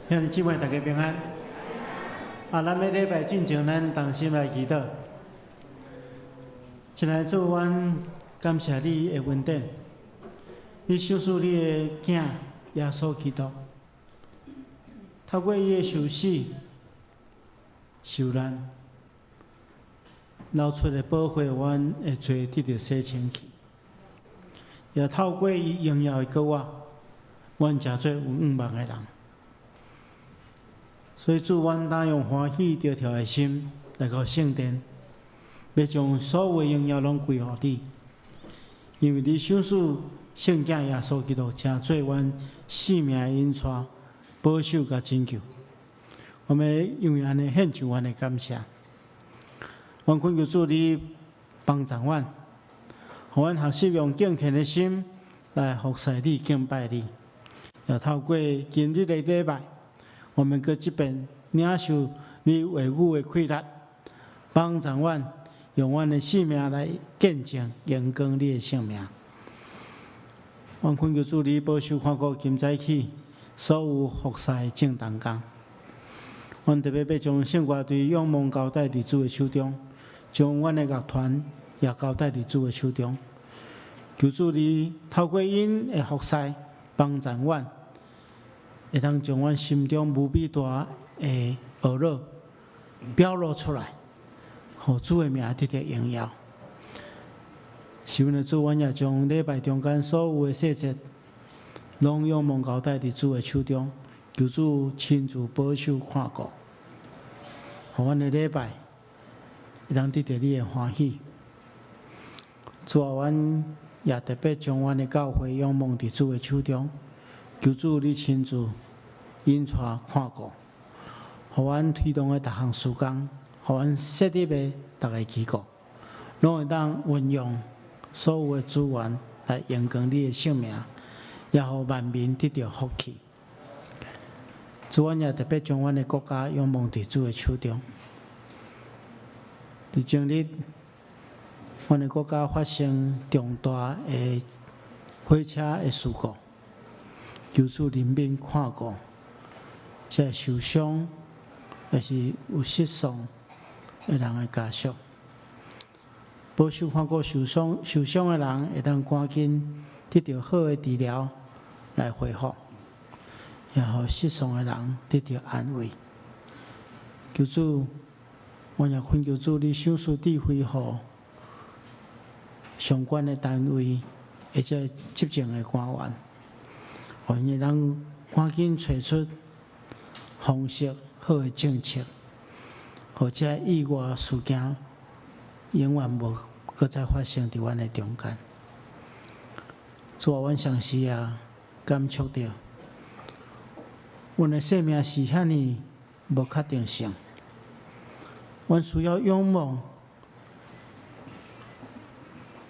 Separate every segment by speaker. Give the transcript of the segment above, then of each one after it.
Speaker 1: 兄弟姊妹，大家平安。咱要礼拜进前，咱同心来祈祷。亲爱的主，阮感谢你的恩典，你赏赐你的囝耶稣基督，透过伊的受死、受难，流出的宝血，阮的罪得到洗清去，也透过伊荣耀的国我，阮诚做有愿望的人。所以主，阮当用欢喜得调的心来到圣殿，要将所有的荣耀拢归乎你，因为你赏赐圣囝耶稣基督，诚做阮性命的引带、保守甲拯救。我们因为安尼献上阮的感谢，阮恳求主你帮助阮，互阮学习用敬虔的心来服侍你、敬拜你，也透过今日的礼拜。我们搁这边领受你话语的气力，帮助阮用阮的性命来见证、荣光你的性命。阮恳求主你保守看顾今早起所有服侍的正当工。阮特别要将圣乐队仰望交代伫主的手中，将阮的乐团也交代伫主的手中。求主你透过因的服侍，帮助阮。会当将阮心中无比大的恶恼表露出来，互主的名得到荣耀。是阮的主，阮也将礼拜中间所有的细节，拢仰望交代伫主的手中，求主亲自保守看顾，互阮的礼拜会当得到你的欢喜。主啊，阮也特别将阮的教会仰望伫主的手中。求主你亲自引带看顾，互阮推动的逐项事工，互阮设立的逐个机构，拢会当运用所有的资源来荣光你的性命，也互万民得到福气。主，阮也特别将阮的国家仰望伫主的手中。伫前日，阮的国家发生重大的火车的事故。求主人民看顾，这受伤也是有失丧的人的家属，保守看顾受伤的人会当赶紧得到好的治疗来恢复，也互失丧的人得到安慰。求主，我也恳求主你赏赐智慧，互相关的单位或者执政的官员。互因会当赶紧找出方式、好的政策，或者意外事件永远无搁再发生伫阮的中间。主啊，阮上时也感触到，阮的生命是遐尼无确定性，阮需要仰望，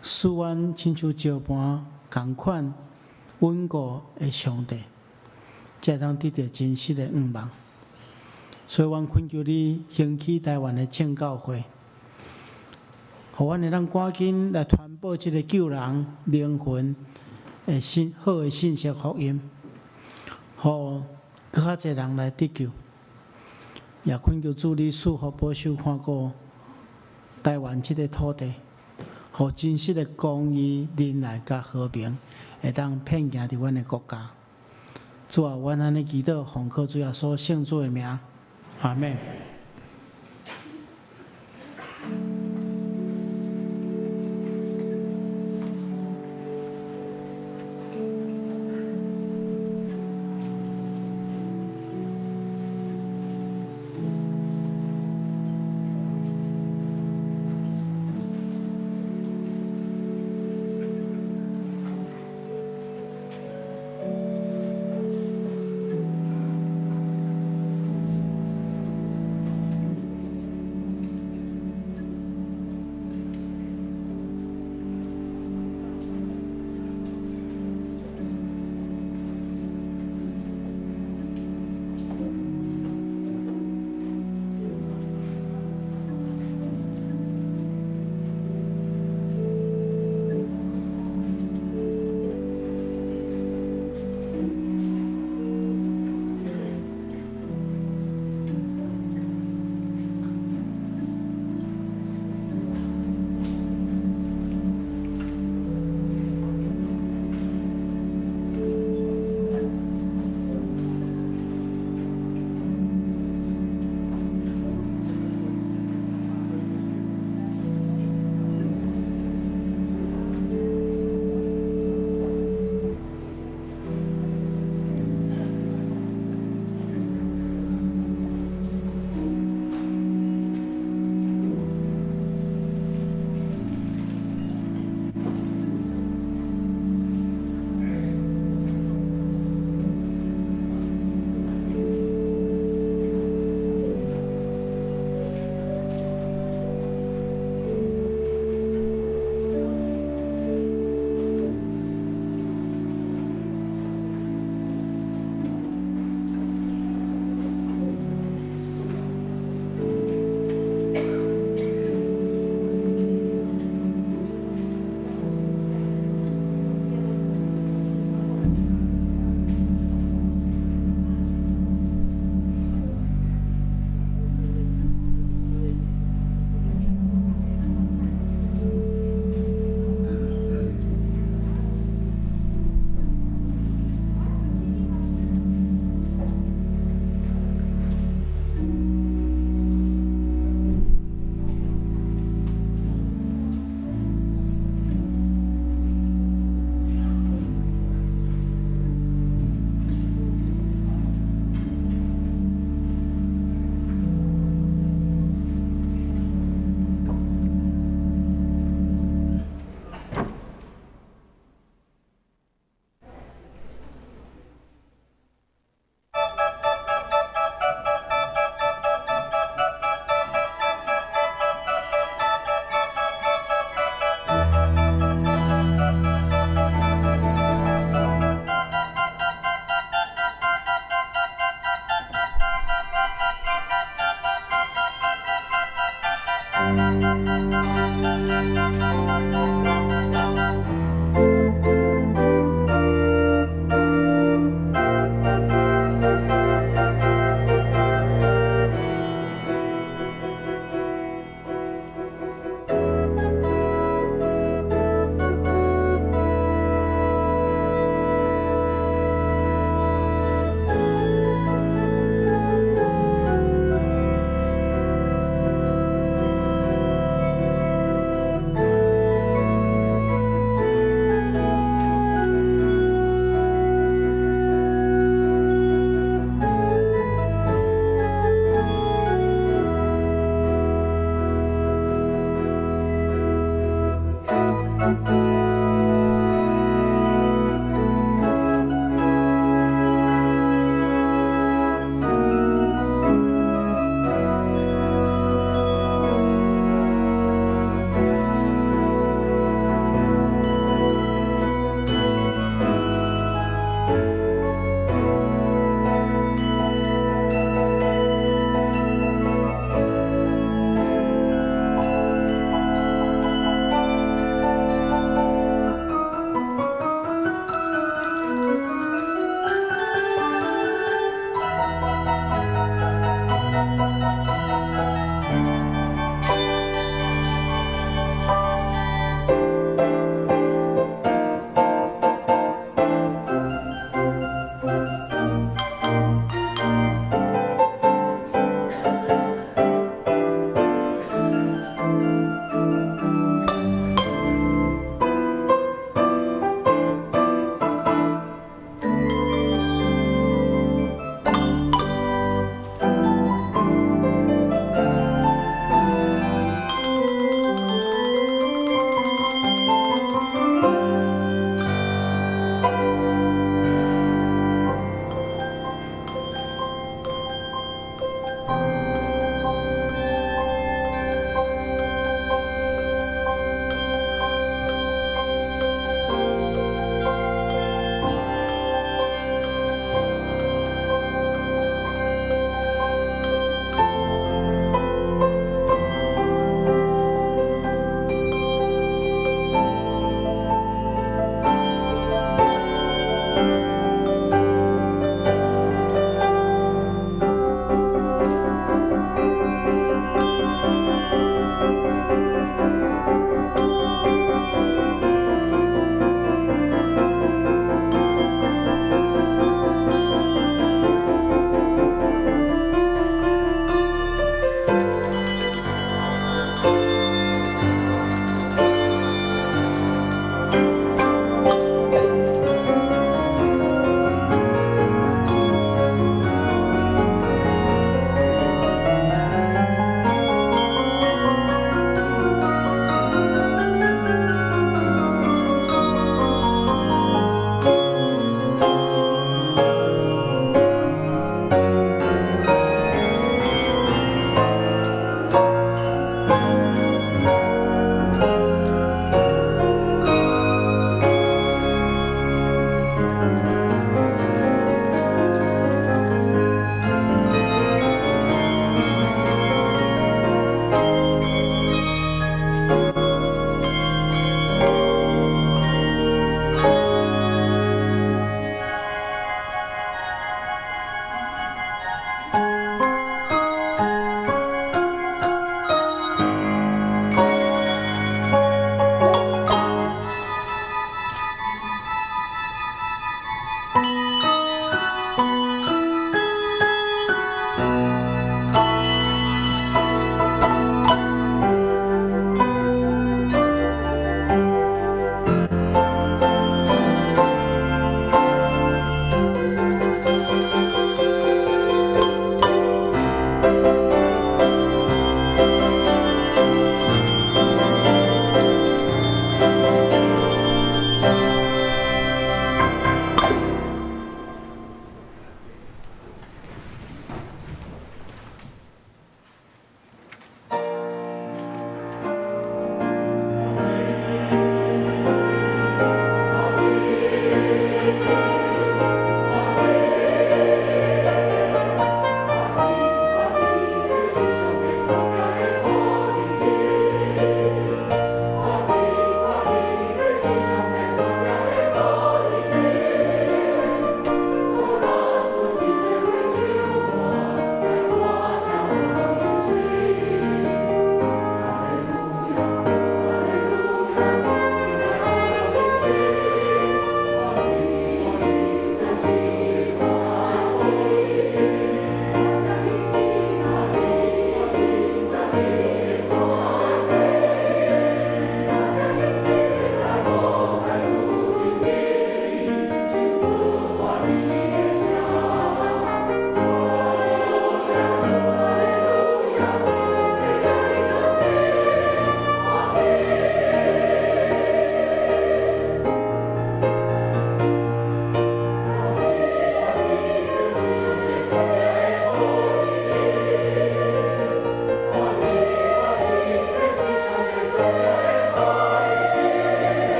Speaker 1: 使阮亲像石盘共款。稳固的上帝，才会当得到真实的愿望。所以，阮恳求你兴起台湾的正教会，互阮会当赶紧来传播这个救人灵魂的好的信息福音，互更较侪人来得救。也恳求主你赐福保守看顾台湾这个土地，互真实的公义、仁爱甲和平。会当遍行伫阮的国家。主啊，阮安尼祈祷，奉靠主耶稣圣主的名，阿门。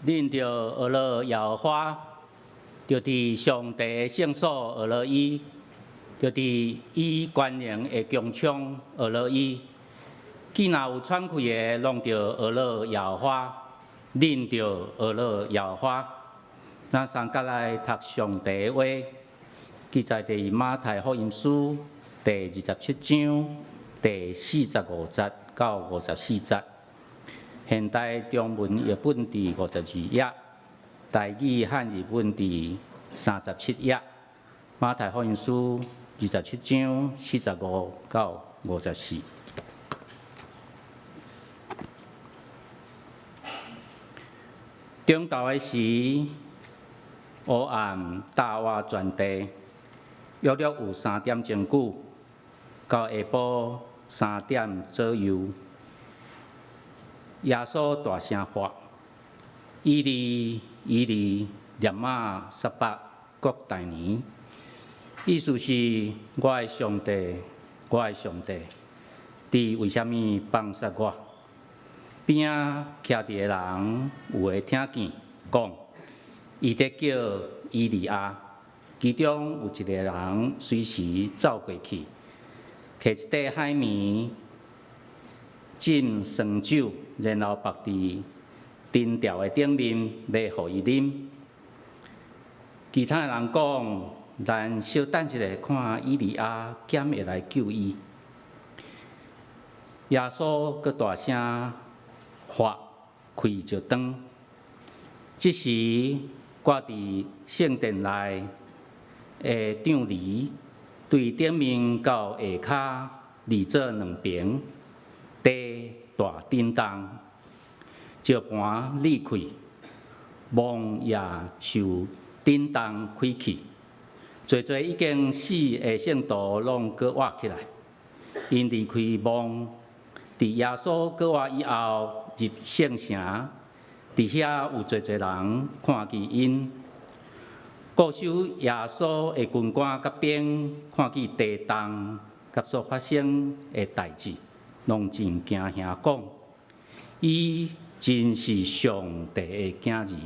Speaker 2: 恁着学了摇花，着伫上帝的圣所学了伊，着伫伊关联的宫腔学了伊。既若有喘气的，拢着学了摇花，恁着学了摇花。咱三甲来读上帝的话，记载伫马太福音书第27章第45节到54节。现代中文译本伫52页，台语汉译本伫37页。马太福音书27章45到54。中昼的时，黑暗大瓦全地，约有3点钟久，到下晡3点左右。耶稣大声喊：“伊利，伊利，念马撒巴各大尼。”意思是：我的上帝，我的上帝，你为什么放杀我？边仔徛伫的人有会听见，讲：伊在叫伊利亚。其中有一个人随时走过去，摕一块海绵。浸酸酒，然后放伫灯条的顶面，要互伊啉。其他人讲，咱稍等一下，看伊利亚减会来救伊。耶稣搁大声喊，开就灯。即时挂伫圣殿内的帐篱，对顶面到下骹二做两边，地大震动，石盘裂开，梦也受震动开去。侪侪已经死的圣徒拢搁活起来，因离开梦，伫耶稣搁活以后入圣城，伫遐有侪侪人看见因。固守耶稣的军官甲兵看见地动甲所发生的代志，拢真惊吓讲，伊真是上帝的囝儿。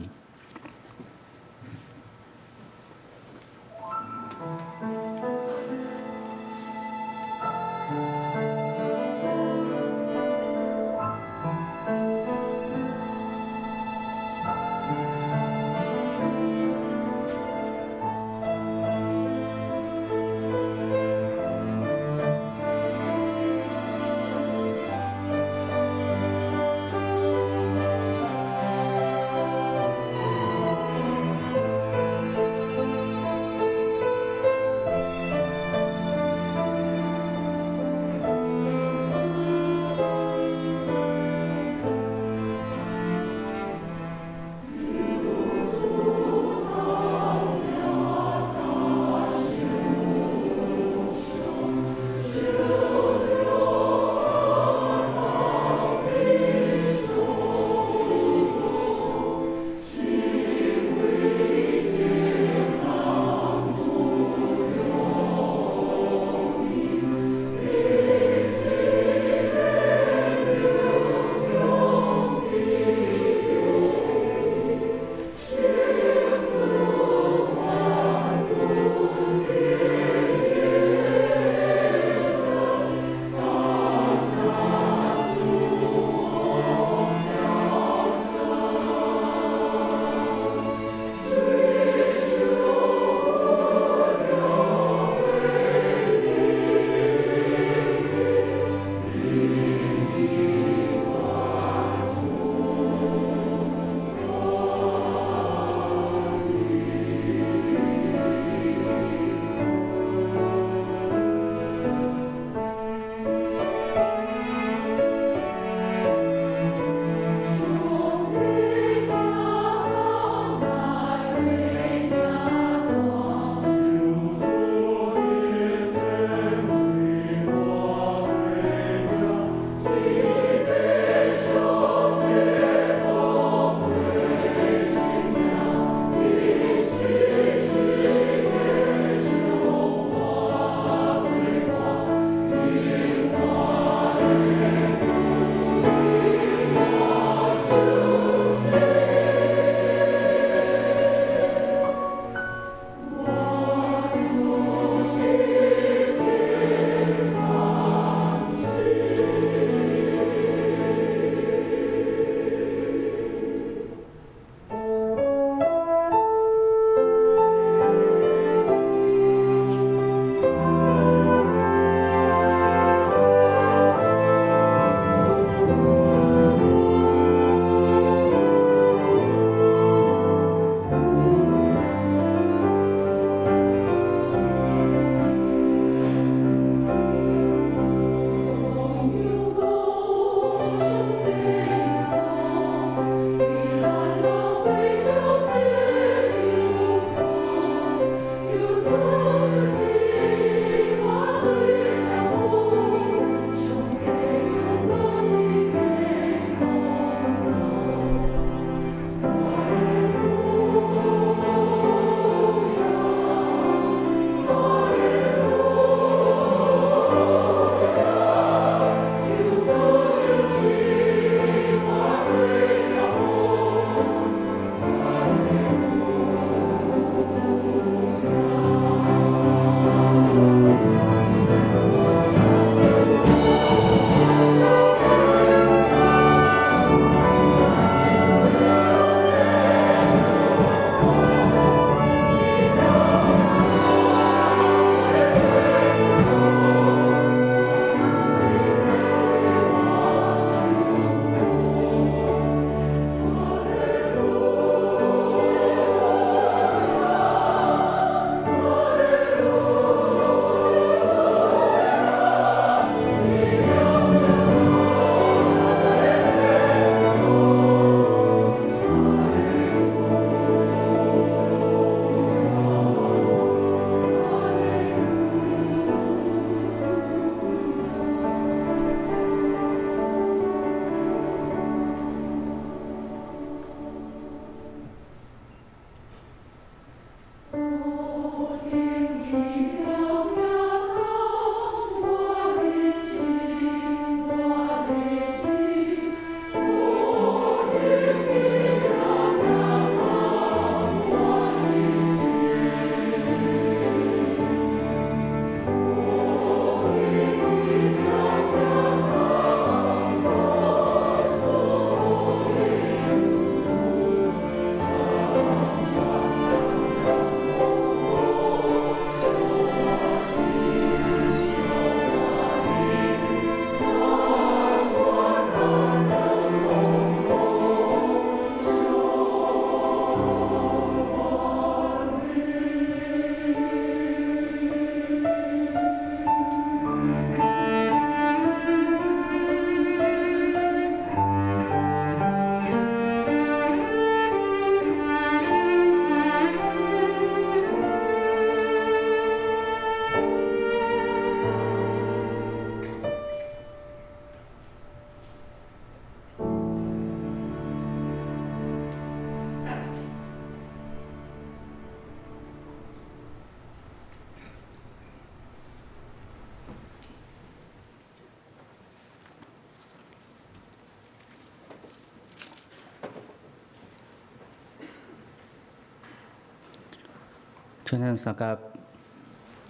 Speaker 2: 请咱三甲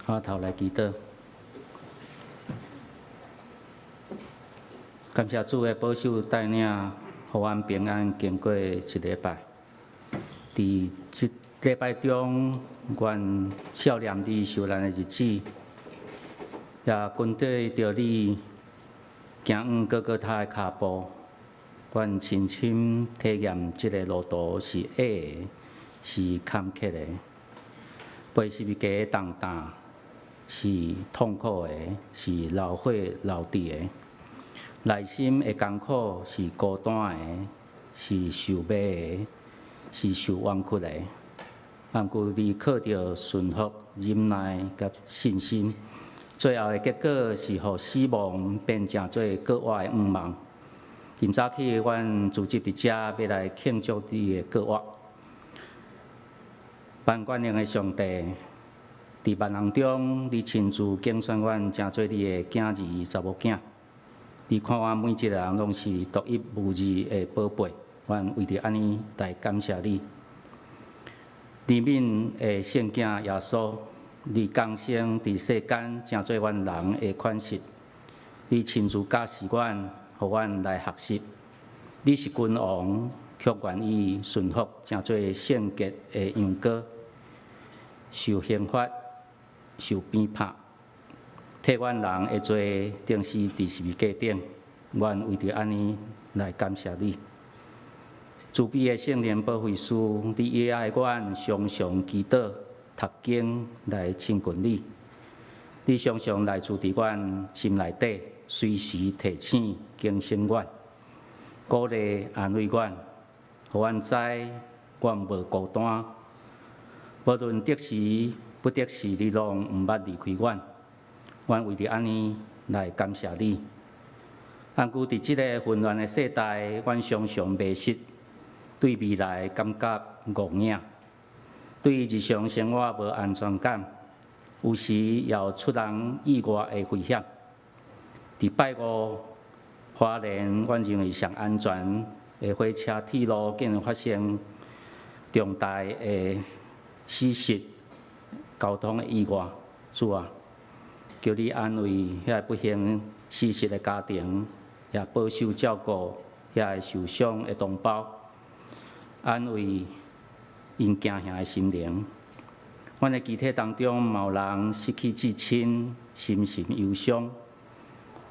Speaker 2: 下头来祈祷。感谢主的保守带领，互阮平安经过一礼拜。伫即礼拜中，愿少年你受难的日子，也跟对着你行往各个他的脚步，愿亲身体验即个路途是矮的，是坎坷的。背十字架重担，是痛苦的，是流血流滴的；内心的艰苦是孤单的，是受骂的，是受冤屈的。但故你靠着顺服、忍耐甲信心，最后的结果是互死亡变成做国外的愿望。今早起，阮组织伫遮要来庆祝你的国外。万管能的上帝，伫万人中，你亲自竞选阮，成做你的囝儿查某囝。你看我每一个人拢是独一无二的宝贝，阮为着安尼来感谢你。怜悯的圣囝耶稣，你降生伫世间，成做阮人的款式。你亲自教示阮，互阮来学习。你是君王，却愿意顺服，成做圣洁的羊羔。受刑罚，受鞭拍，替阮人的罪定死伫十字架顶。阮为着安尼来感谢你。慈悲的圣灵保惠师，你也爱阮常常祈祷、读经来亲近你。你常常来住伫阮心内底，随时提醒、警醒阮，鼓励、安慰阮，互阮知阮无孤单。无论得时不得时，你拢毋捌离开阮。阮为着安尼来感谢你。但故伫即个混乱的世代，阮常常迷失，对未来感觉误影，对日常生活无安全感，有时也有出人意外的危险。伫拜五花莲，阮认为上安全的火车铁路，竟然发生重大的失事、交通的意外，主啊，求你安慰遐不幸失事的家庭，也保守照顾遐受伤的同胞，安慰因惊吓的心灵。阮的集体当中，嘛有人失去至亲，心神忧伤；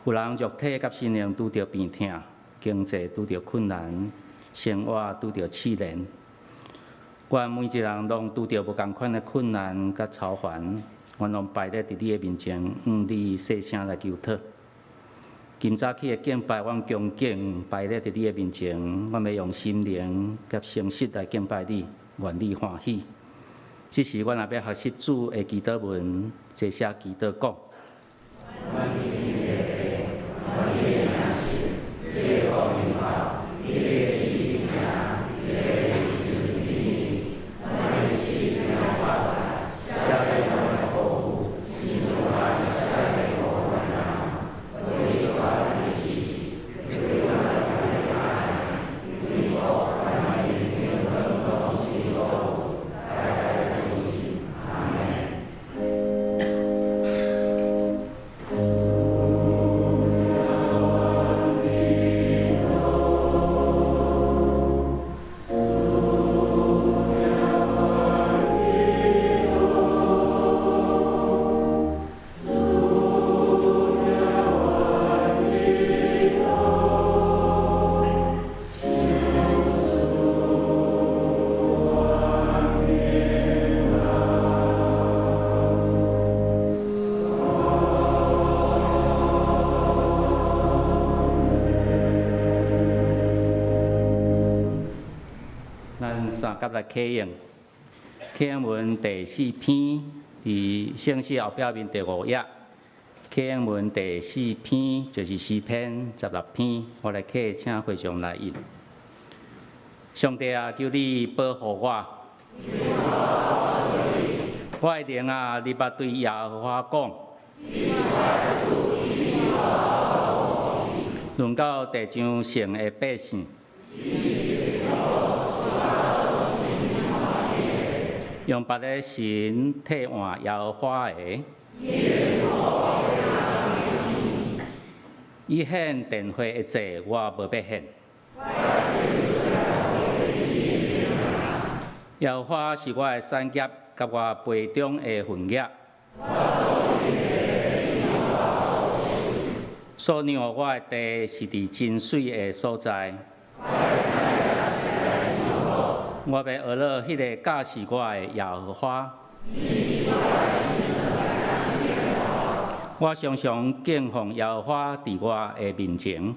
Speaker 2: 有人肉体甲心灵拄着病痛，经济拄着困难，生活拄着试炼。阮每一个人拢拄着无共款的困难甲操烦，阮拢摆咧伫你的面前，你细声来求讨。今早起的敬拜，阮恭敬摆咧伫你的面前，阮要用心灵甲诚实来敬拜你，愿你欢喜。这时，阮也要学习主的祈祷文，坐下祈祷讲。三甲来启用，启用文第4篇，伫圣诗后壁面第5页。启用文第4篇就是诗篇16篇，我来启，请会众来引。上帝啊，求你保护我。我的灵啊，你捌对耶和华讲。论到地上圣的百姓。用别个神替换耶和华的，伊显电火一切，我无要显。耶和华是我的产业，甲我杯中的分业。所让我的地是伫真水的所在。我要学了迄个教示我的耶和华。我常常敬奉耶和华伫我的面前。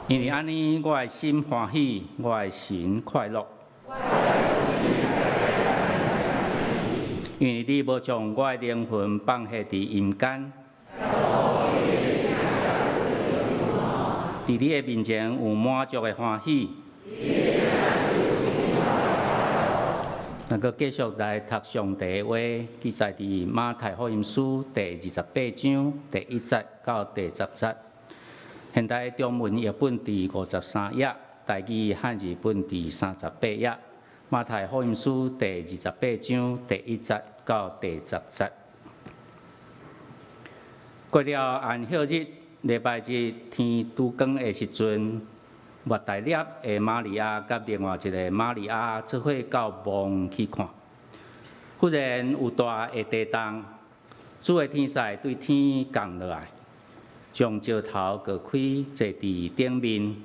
Speaker 2: 因为安尼，我的心欢喜，我的神快乐。因为你无将我的灵魂放下伫阴间。伫你的面前有满足的欢喜。能够继续来读上帝的话，记载伫马太福音书第28章第1节到第10节。现代中文译本第53页，台语汉字本第38页。马太福音书第28章第1节到第10节。过了安息日，礼拜日天拄光的时阵，抹大粒的玛利亚甲另外一个玛利亚做伙到墓去看。忽然有大的地动，主的天使对天降落来，将石头割开，坐伫顶面。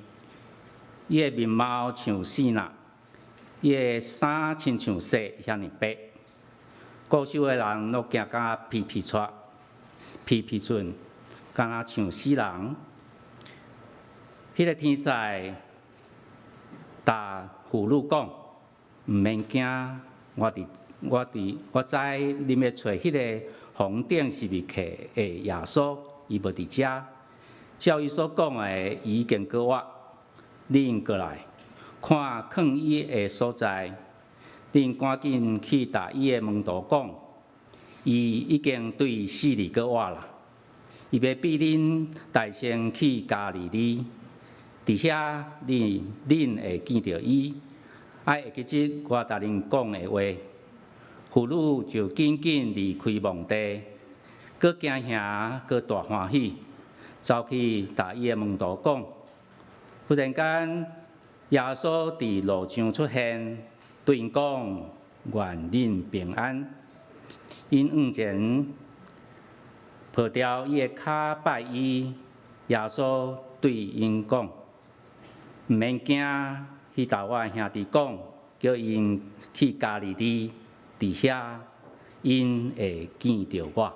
Speaker 2: 伊的面貌像死人，伊的衫亲像雪遐尼白。固守的人都惊甲皮皮喘、皮皮准，敢若像死人。迄个天使答俘虏讲：毋免惊，我知恁要找迄个房顶是未客的耶稣，伊无伫遮。照伊所讲的，伊已经过活，恁过来看藏伊的所在。恁赶紧去答伊的门徒讲，伊已经对死里过活啦。伊要比恁大先去加利利。伫遐，恁会见到伊。爱会记即我甲恁讲的话，俘虏就紧紧离开墓地，搁惊吓，搁大欢喜，走去答伊的门徒讲。忽然间，耶稣伫路上出现，对因讲：愿恁平安。因往前抱掉伊的脚拜伊，耶稣对因讲。毋免惊，去甲我兄弟讲，叫因去加利利，伫遐因会见到我。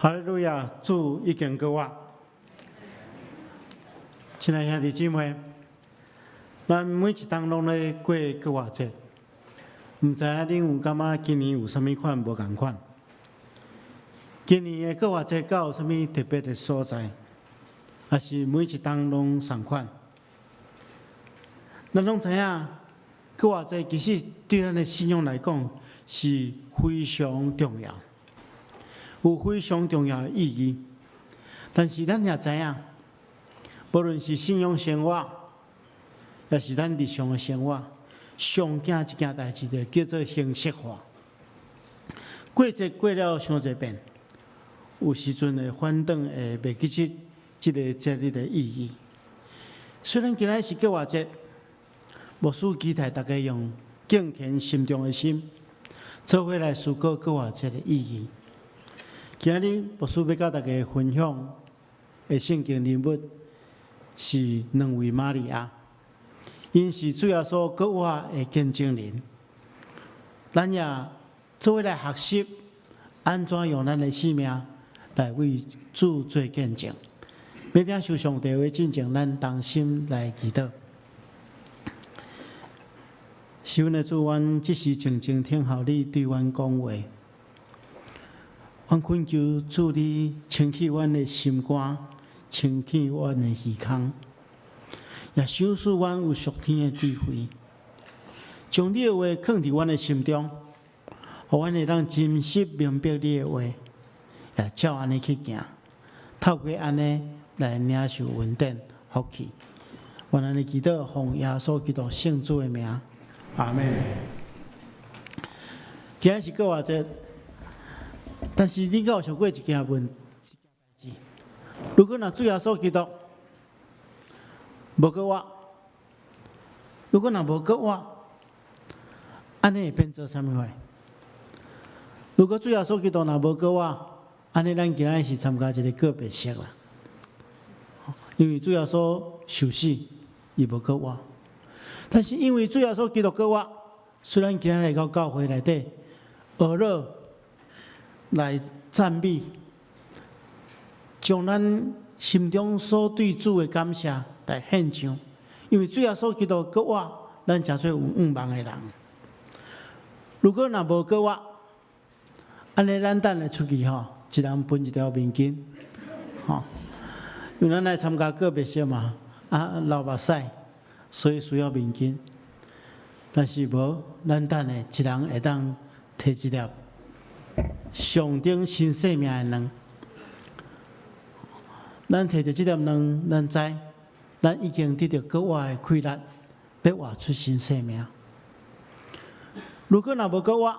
Speaker 1: 哈利路亚！主已经过我。亲爱兄弟姊妹，咱每一当拢咧过过活节，毋知影恁有感觉今年有啥物款无共款？今年的过活节敢有啥物特别的所在？还是每一当拢同款？咱拢知影，过活节其实对咱的信仰来讲是非常重要，有非常重要的意义。但是咱也知影，无论是信仰生活，也是咱日常的生活，上惊一件代志就叫做形式化。过节过了伤侪遍，有时阵会反倒会袂记起即个节日的意义。虽然今仔是过活节，牧师期待大家用敬虔心中的心，做伙来思考过活节的意义。今日牧师要甲大家分享的圣经人物是两位玛利亚，因是主耶稣过活的见证人。咱也做伙来学习安怎用咱的生命来为主做见证。要领受上帝话进前，咱同心来祈祷。是阮的主，阮即时静静听候你对阮讲话。阮恳求主你清起阮的心肝，清起阮的耳孔，也赏赐阮有属天的智慧，将你的话放伫阮的心中，互阮会当真实明白你的话，也照安尼去行，透过安尼来领受恩典福气。愿安尼祈祷，奉耶稣基督圣主的名，阿门。今仔是过活节，但是你敢有想过一件代志？如果若主耶稣基督无过活，如果若无过活，安尼会变做啥物货？如果主耶稣基督若无过活，安尼咱今仔是参加一个告别式啦。因为主耶稣受死，伊无过活。但是因为主耶稣基督过活，虽然今日来到教会内底，学乐来赞美，将咱心中所对主的感谢来献上。因为主耶稣基督过活，咱才做有望望的人。如果若无过活，安尼咱等下出去吼，一人分一条面巾，吼。因为咱来参加告别式嘛，流目屎，所以需要面巾。但是无，咱等下一人会当摕一粒象征新生命的卵。咱摕着这粒卵，咱知，咱已经得到过活的快乐，要活出新生命。如果若无过活，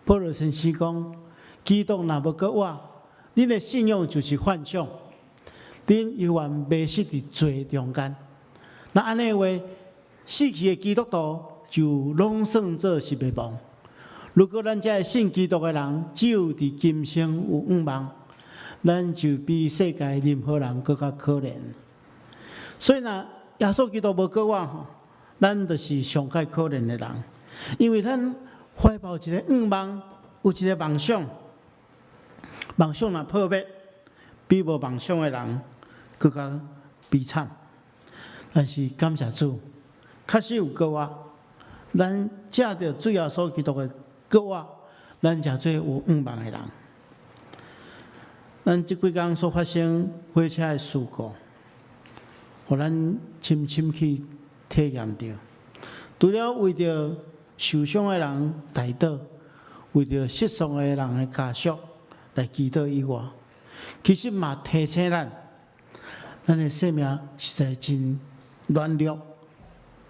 Speaker 1: 保罗先生讲，基督若无过活，恁的信仰就是幻想。恁永远迷失伫罪中间。那安尼话，死去的基督徒就拢算做是灭亡。如果咱这信基督的人只有伫今生有望望，咱就比世界任何人更加可怜。所以呢，耶稣基督无过活吼，咱就是上界可怜的人，因为咱怀抱一个望望，有一个梦想，梦想若破灭，比无梦想的人更加悲惨。但是感谢主，确实有过活，咱借着主耶稣基督的过活，咱才做有望望的人。咱即几天所发生火车的事故，互咱深深去体验到，除了为着受伤的人祈祷，为着失丧的人的家属来祈祷以外，其实嘛提醒咱的生命实在真软弱，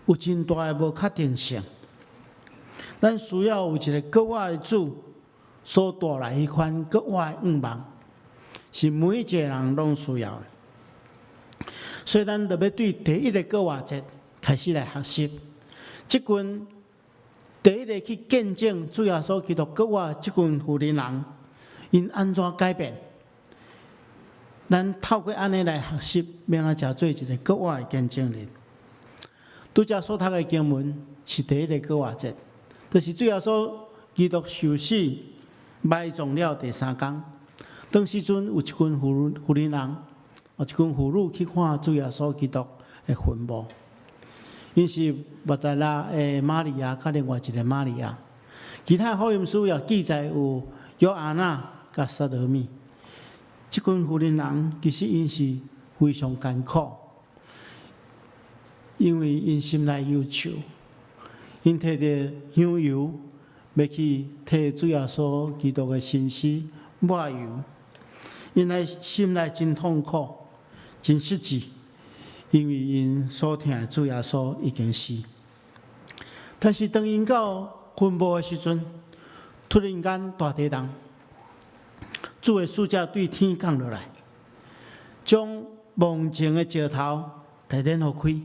Speaker 1: 有真大的无确定性。咱需要有一个过活的主所带来迄款过活的望望，是每一个人拢需要的。所以咱特别对第一个过活节开始来学习，即群第一个去见证主耶稣基督过活即群妇人人，因安怎改变？咱透过安尼来学习，要安怎做一个过活的见证人。拄则所读的经文是第一个过活节，就是主耶稣基督受死、埋葬了第3天，当时阵有一群妇人，一群妇女去看主耶稣基督的坟墓，因是抹大拉的玛利亚，甲另外一个玛利亚。其他福音书也记载有约安娜甲撒罗米。这群妇人其实因是非常艰苦，因为因心内忧愁，因摕着香油要去替主耶稣基督的身躯抹油，因内心内真痛苦，真失志，因为因所听的主耶稣已经死。但是当因到坟墓的时阵，突然间大地动，主的使者对天降落来，将梦境的石头大然互开。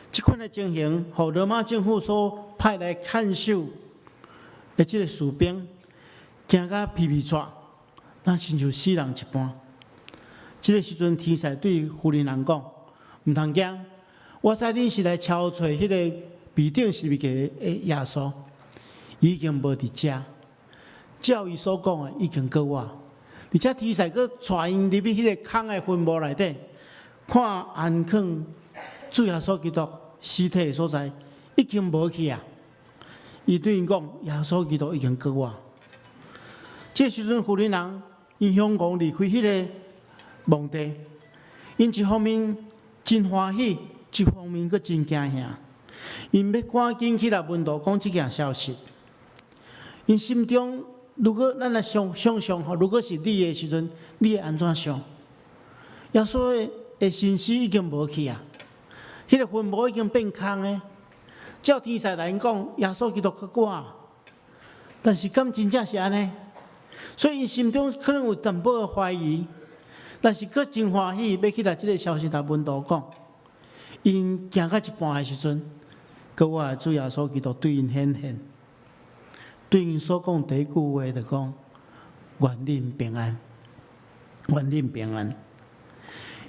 Speaker 1: 这款的情形，互罗马政府所派来看守的这个士兵，惊甲皮皮喘，那亲像死人一般。这个时阵，天使对妇人讲：唔通惊，我知恁是来敲找迄个鼻顶是物个耶稣，已经无伫遮。照伊所讲的，已经过我。而且天使佫带因入去迄个空的坟墓内底，看安放主耶稣基督尸体的所在，已经无去啊。伊对因讲：耶稣基督已经过我。这时阵，妇人因向讲离开迄个墓地，因一方面真欢喜，一方面佫真惊吓。因要赶紧起来问道讲这件消息。因心中，如果咱来想象吼，如果是你的时阵，你会安怎想？耶稣的身躯已经无去啊，迄个坟墓已经变空的。照天使来讲，耶稣基督去我，但是敢真正是安尼？所以因心中可能有淡薄的怀疑，但是佫真欢喜，要起来这个消息来问道讲。因行到一半的时阵，佮我的主耶稣基督对因显现。对因所讲第一句话就讲：愿恁平安，愿恁平安。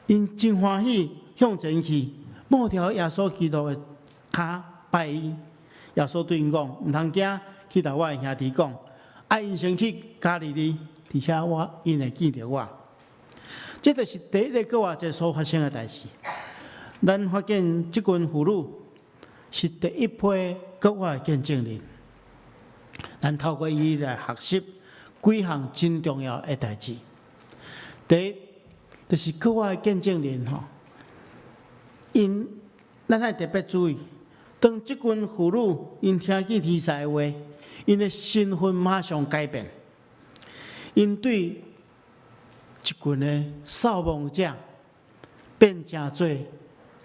Speaker 1: 因真欢喜向前去，摸条耶稣基督的骹拜伊。耶稣对因讲：唔通惊，去甲我的兄弟讲，爱因先去加利利，伫遐因会见着我。这就是第一个佮我这所发生的代志。咱发现这群妇女是第一批佮我的见证人。咱透过伊来学习几项真重要的代志。第一，就是佮我的见证人吼，因咱爱特别注意，当即群妇女因听见天使的话，因的身份马上改变，因对一群的扫墓者变成做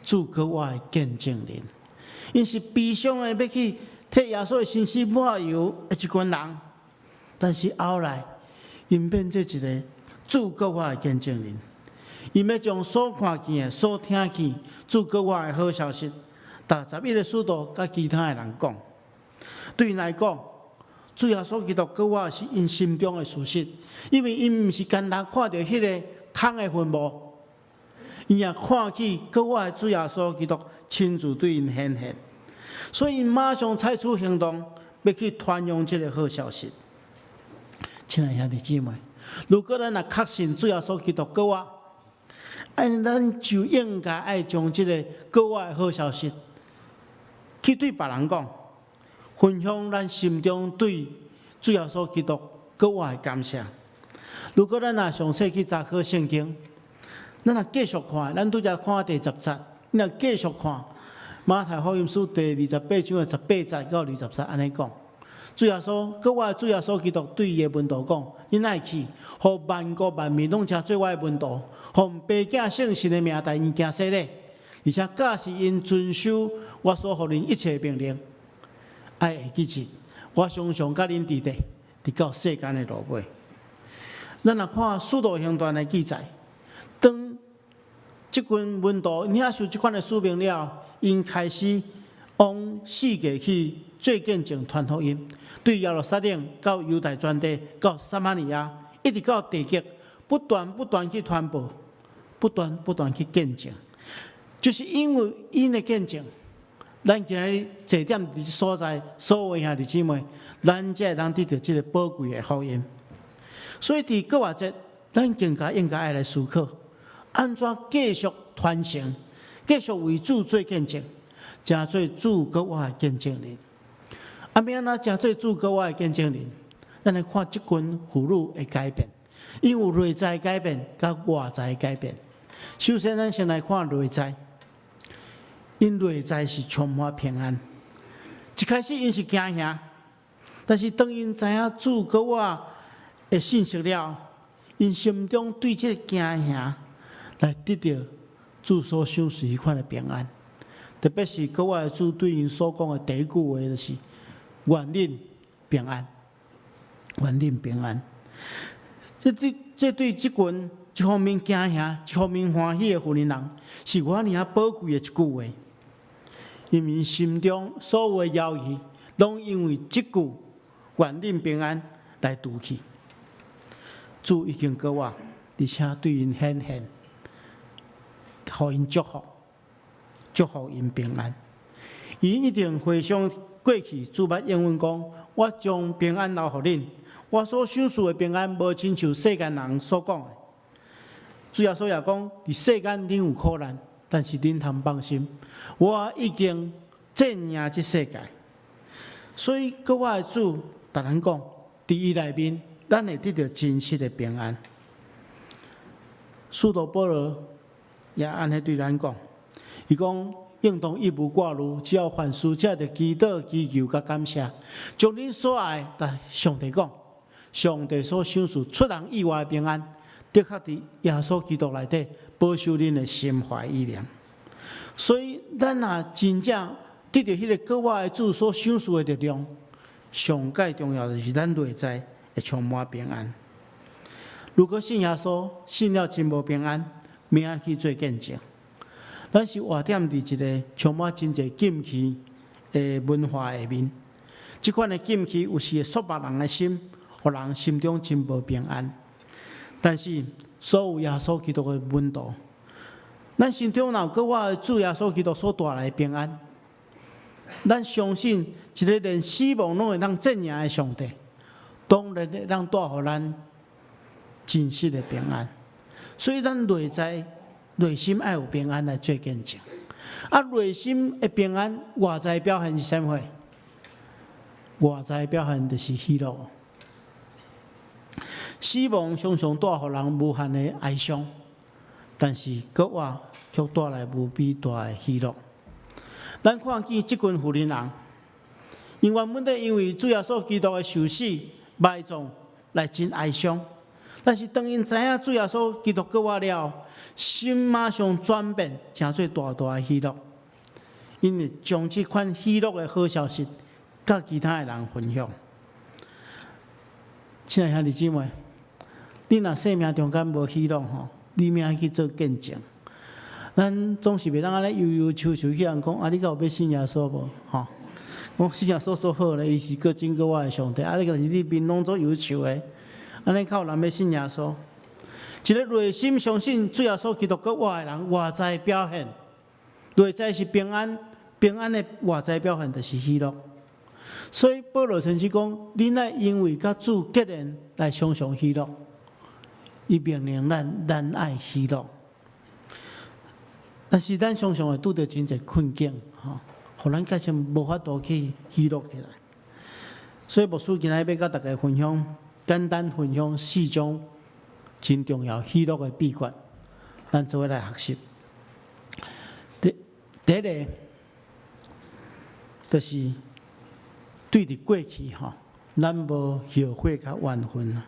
Speaker 1: 主佮我的见证人，因是悲伤的要去替耶稣的身躯抹油的一群人，但是后来因变做一个主佮我的见证人，因要将所看见的、所听见主佮我的好消息，逐11个使徒甲其他的人讲。对因来讲，主耶稣基督佮我是因心中的事实，因为因毋是单单看到迄个空的坟墓。因也看起佮我的主耶稣基督亲自对因显现，所以因马上采取行动，要去传扬这个好消息。亲爱兄弟姊妹，如果咱也确信主耶稣基督佮我，咱就应该爱将这个佮我的好消息去对别人讲，分享咱心中对主耶稣基督佮我的感谢。如果咱也详细去查考圣经，咱若继续看，咱拄则看第10节，你若继续看马太福音书第28章的18节到20节，安尼讲，主耶稣，佮我的主耶稣基督对伊的门徒讲：恁爱去，互万国万民拢成做我的门徒，奉爸囝圣神的名带因行洗礼，而且教示因遵守我所予恁一切命令。爱会记住，我常常甲恁伫地，直到世间的落尾。咱若看《使徒行传》的记载。当即群门徒因遐受即款的使命了，因开始往世界去做见证、传福音，对耶路撒冷到犹太全地到撒玛利亚，一直到地极，不断去传播，不断去见证。就是因为因的见证，咱今日坐点伫所在，所有兄弟姊妹，咱才会当得到这个宝贵的福音。所以伫国外节，咱更加应该爱来思考，安怎继续传承，继续为主做见证，成做主国外的见证人。要安怎成做主国外的见证人？咱来看即群妇女的改变，因有内在改变，甲外在改变。首先，咱先来看内在，因内在是充满平安。一开始因是惊吓，但是当因知影主国外的信息了，因心中对这个惊吓来得到主所赏赐迄款的平安。特别是国外的主对因所讲的第一句话就是“愿恁平安”，愿恁平安。这对即群一方面惊吓，一方面欢喜的妇人人，是我尔宝贵的一句话。因为心中所有的犹豫，拢因为即句“愿恁平安”来除去。主已经过我，而且对因显现，予因祝福，祝福因平安。伊一定回想过去，主捌应允讲：“我将平安留予恁，我所享受的平安，无亲像世间人所讲的。”主耶稣也讲：“伫世间恁有苦难。”但是恁通放心，我已经战胜这世界。所以，国外的主逐人讲，伫伊内面，咱会得到真实的平安。使徒保罗也安尼对咱讲，伊讲应当一无挂虑，只要凡事才着祈祷、祈求、甲感谢，将恁所爱甲上帝讲，上帝所赏赐出人意外的平安，的确伫耶稣基督内底。保守恁的心怀意念，所以咱若真正得到迄个国外的主所赏赐的力量，上界重要的是咱内在会充满平安。如果信耶稣，信了真无平安，明仔去做见证。咱是活踮伫一个充满真侪禁忌的文化下面，即款的禁忌有时会束缚人的心，互人心中真无平安。但是，所有耶稣基督的温度，咱心中若有国外的主耶稣基督所带来的平安，咱相信一个连死亡拢会当战胜的上帝，当然会当带予咱真实的平安。所以咱内心爱有平安来做见证。内心的平安，外在表现是啥货？外在表现就是喜乐。死亡常常带予人无限的哀伤，但是国外却带来无比大的喜乐。咱看见即群妇人人，因原本因为主耶稣基督的受死埋葬来真哀伤，但是当因知影主耶稣基督过我了，心马上转变，成做大大的喜乐。因为将这款喜乐的好消息，甲其他的人分享。亲爱兄弟姊妹，你若生命中间无喜乐吼，你明去做见证。咱总是袂当安尼悠悠抽抽去人讲，你敢有要信耶稣无？吼，我信耶稣所好咧，伊是个真个我的上帝。你个是你面拢做忧愁的，安尼靠人要信耶稣。一个内心相信主耶稣基督个我的人，外在表现，内在是平安，平安的外在表现就是喜乐。所以保罗曾经讲，恁爱因为甲主结连来常常喜乐，伊命令咱爱喜乐。但是咱常常会拄到真侪困境，互咱确实无法度去喜乐起来。所以牧师今日要甲大家分享，简单分享4种真重要喜乐的秘诀，咱做伙来学习。第一个就是对伫过去咱无后悔甲怨恨啦，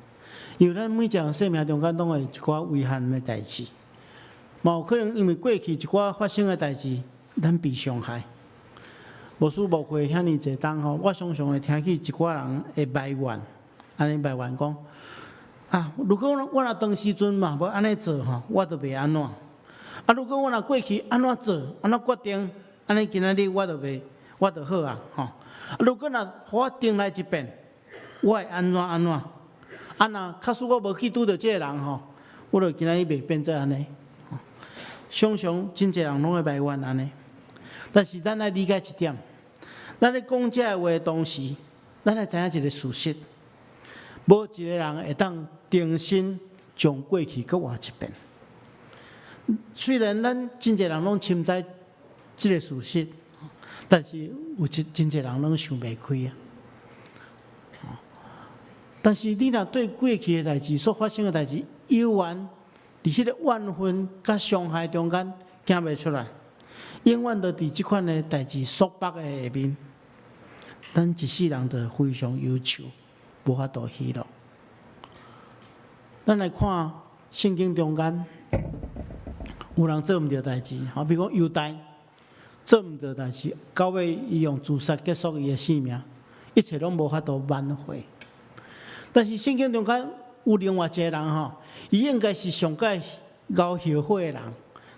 Speaker 1: 因为咱每一个人生命中间拢会有一寡遗憾的代志，嘛有可能因为过去一寡发生的代志，咱被伤害。牧师牧会遐尼侪当我常常会听起一寡人会埋怨，安尼埋怨讲如果我若当时阵嘛无安尼做我就袂安怎。如果我若过去安怎做，安怎决定，安尼今仔日我就好啊如果若互我定来一遍，我会安怎？若假使我无去拄到这个人我就今仔日袂变做安尼。常常真侪人拢会埋怨安尼，但是咱爱理解一点，咱咧讲这话的同时，咱爱知影一个事实：无一个人会当重新将过去搁活一遍。虽然咱真侪人拢深知即个事实，但是有真侪人拢想袂开啊。但是你若对过去的代志所发生的代志，犹原伫迄个怨恨甲伤害中间行袂出来，永远都伫即款的代志束缚的下面，咱一世人就非常忧愁，无法度喜乐。咱来看圣经中间，有人做毋到代志，好比讲犹大做毋到代志，到尾伊用自杀结束伊的生命，一切拢无法度挽回。但是圣经中间有另外一个人吼，伊应该是上界熬后悔的人，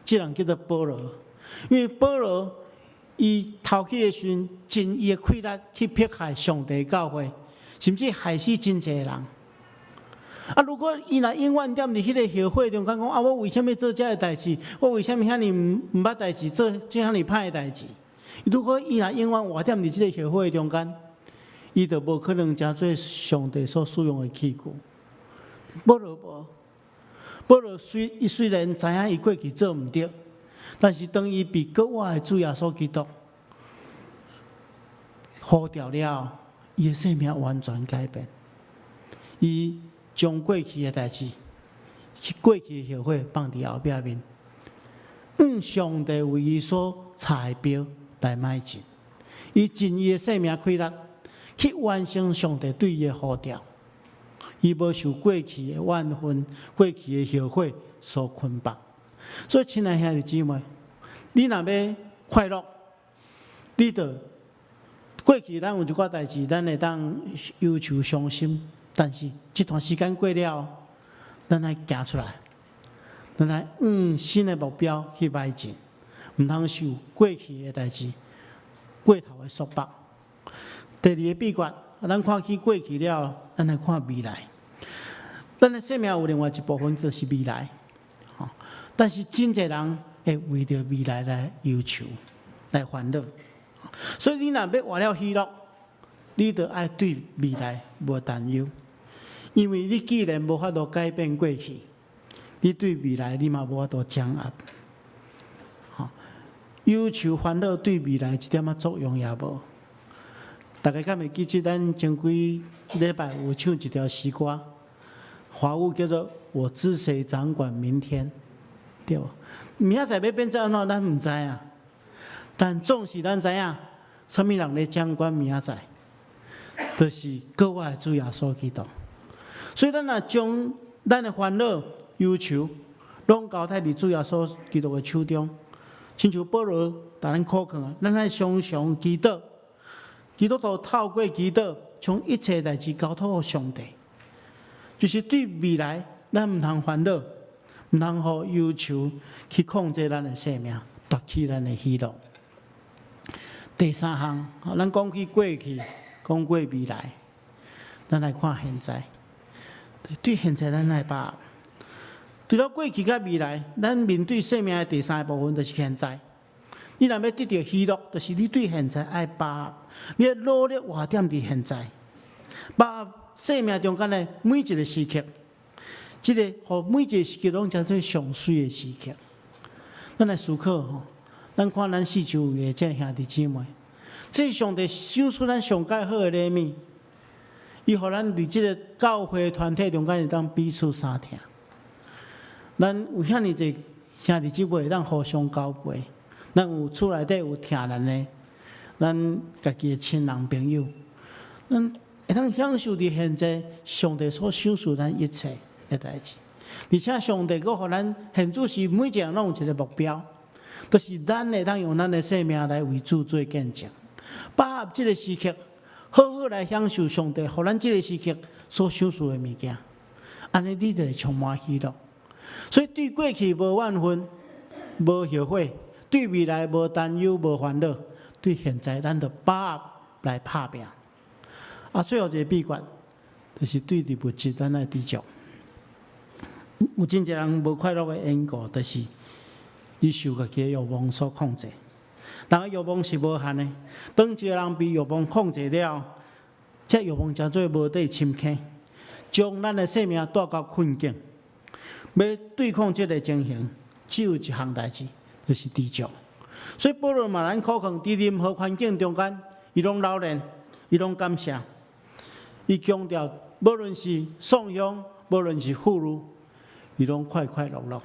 Speaker 1: 这人叫做保罗。因为保罗伊头起的时阵，尽伊的气力去迫害上帝教会，甚至害死真侪人。啊！如果伊若永远踮伫迄个后悔中间讲啊，我为虾米做遮个代志？我为虾米遐尼毋捌代志做这遐尼歹的代志？如果伊若永远活踮伫即个后悔中间，伊就无可能成做上帝所使用的器具。保罗虽然知影伊过去做毋对，但是当伊被国外的主耶稣基督呼召了，伊的生命完全改变。伊将过去的代志、过去的后悔放伫后壁面，用上帝为伊所查的标来迈进。伊尽伊的生命气力去完成上帝对伊的呼召。伊无受过去的怨恨、过去的后悔所捆绑。所以，亲爱兄弟姊妹，你若要快乐，你着过去咱有一寡代志，咱会当忧愁伤心。但是这段时间过了，咱来行出来，咱来新的目标去迈进，毋通受过去的代志过头的束缚。第二个秘诀，咱看去过去了，咱来看未来。咱的生命有另外一部分就是未来，但是真侪人会为着未来来忧愁、来烦恼。所以你若要活了喜乐，你着爱对未来无担忧。因为你既然无法度改变过去，你对未来你嘛无法度掌握。忧愁烦恼对未来一点仔作用也无。大家敢会记得咱前几礼拜有唱一条诗歌，华语叫做“我知谁掌管明天”，对无？明仔载要变做安怎，咱毋知影。但总是咱知影，啥物人咧掌管明仔载，就是国外的主耶稣基督。所以，咱若将咱的烦恼、忧愁，拢交代伫主耶稣基督的手中，亲像保罗甲咱苦劝啊，咱爱常常祈祷，基督徒透过祈祷，将一切代志交托给上帝，就是对未来，咱毋通烦恼，毋通互忧愁去控制咱的生命，夺去咱的喜乐。第三项，咱讲去过去，讲过未来，咱来看现在。对现在咱来把握，除了过去甲未来，咱面对生命的第三个部分就是现在。你若要得到喜乐，就是你对现在爱把握，你要努力活踮伫现在，把握生命中间的每一个时刻，这个互每一个时刻拢叫做上水的时刻。咱来思考吼，咱看咱四周围的这兄弟姊妹，这上帝赏赐咱上介好的礼物。伊互咱伫即个教会团体中间会当彼此相听，咱有遐尼侪兄弟姊妹会当互相交陪，咱有厝内底有疼咱的，咱家己的亲人朋友，咱会当享受伫现在上帝所赏赐咱一切的代志，而且上帝佫互咱现主是每一个人拢有一个目标，就是咱会当用咱的生命来为主做见证，把握即个时刻。好好来享受上帝，互咱这个时刻所享受的物件，安尼你就会充满喜乐。所以对过去无怨恨、无后悔，对未来无担忧、无烦恼，对现在咱就把握来打拼。最后一个秘诀，就是对伫物质咱来知足。有真侪人无快乐的因果，就是伊受家己的欲望所控制。人的欲望是无限的，当一个人被欲望控制了，这欲望叫做无底深坑。将咱的生命带到困境。要对抗这个情形，只有一项代志，就是知足。所以保罗嘛，咱苦劝伫任何环境中间，伊拢留恋，伊拢感谢。伊强调，无论是丧丧，无论是富裕，伊拢快快乐乐，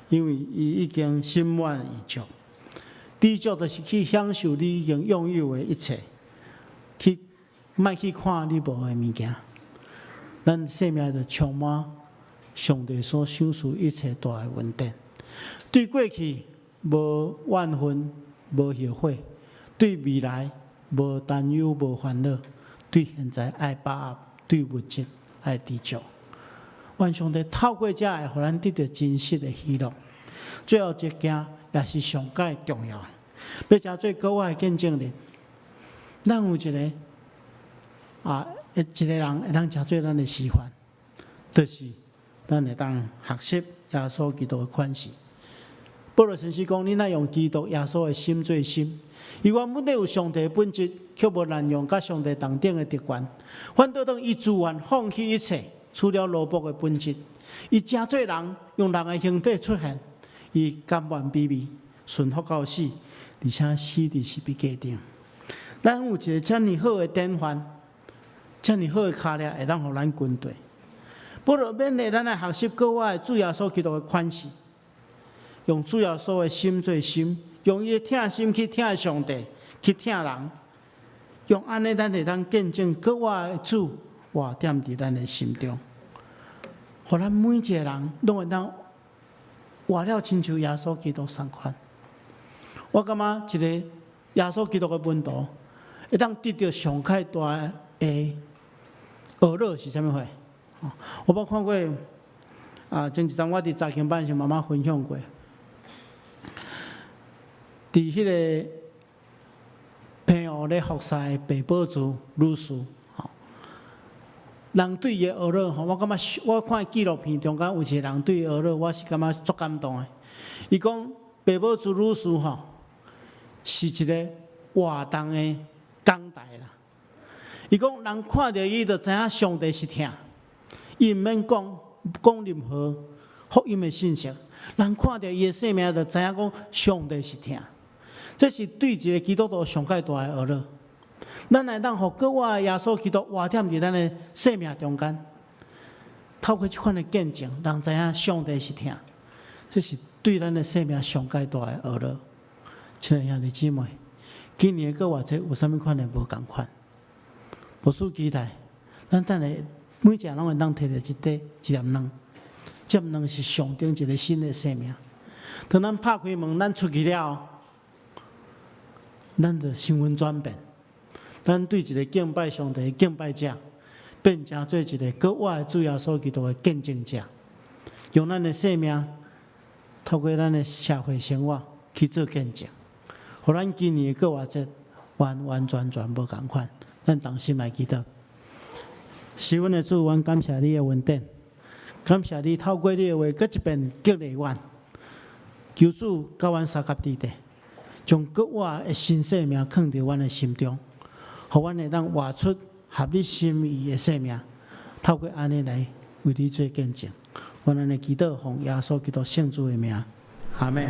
Speaker 1: 因为伊已经心满意足。知足就是去享受你已经拥有的一切，莫去看你无的物件。咱生命就充满上帝所赏赐一切大的恩典。对过去无怨恨，无后悔；对未来无担忧，无烦恼；对现在爱把握，对物质爱知足。愿上帝透过这会，互咱得到真实的喜乐。最后一件也是上界重要，要真做国外的见证人。咱有一个人会当真做咱的示范，就是咱会当学习耶稣基督的款式。保罗先生讲：“你若用基督耶稣的心做心，伊原本有上帝的本质，却无滥用甲上帝同等的特权，反倒当伊自愿放弃一切，除了奴仆的本质。伊真做人，用人的形体出现，伊甘愿卑微，顺服到死，而且死伫十字架顶。咱有一个遮尔好的典范，遮尔好的脚力，会当互咱军队。保罗勉励咱来学习国外主耶稣基督的款式。”用主耶稣的心做心，用伊的疼心去疼上帝，去疼人，用安尼咱会当见证国外的主活踮伫咱的心中，互咱每一个人拢会当活了亲像耶稣基督同款。我感觉一个耶稣基督的门徒，会当得到上较大的娱乐是啥物货？我捌看过前一阵我伫查经班上妈妈分享过。伫迄个平湖咧服侍白宝珠女士，人对伊的娱乐，我感觉我看纪录片中间有一个人对伊娱乐，我是感觉足感动的。伊讲白宝珠女士是一个活动的讲台啦。伊讲人看到伊就知影上帝是疼，伊毋免讲任何福音的信息，人看到伊的生命就知影讲上帝是疼。这是对一个基督徒上界大的娱乐。咱来当互国外耶稣基督活踮伫咱的生命中间，透过这款的见证，人知影上帝是疼。这是对咱的生命上界大的娱乐。亲爱兄弟姊妹，今年的国外这有啥物款的无共款？无属期待，咱等下每一个人拢会当摕到一粒卵，这卵是象征一个新的生命。当咱拍开门，咱出去了。咱就身份转变，咱对一个敬拜上帝的敬拜者，变成做一个国外主耶稣基督的见证者，用咱的生命，透过咱的社会生活去做见证，互咱今年的国外节完完全全无共款。咱同心来祈祷，是阮的主，阮感谢你的恩典，感谢你透过你的话，搁一遍激励阮，求主教阮三甲地地。将国外的新生命放伫阮的心中，互阮会当活出合你心意的生命，透过安尼来为你做见证。阮安尼祈祷，奉耶稣基督圣主的名，阿门。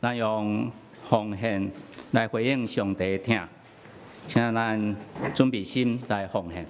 Speaker 2: 咱用奉献来回应上帝的听，请咱准备心来奉献。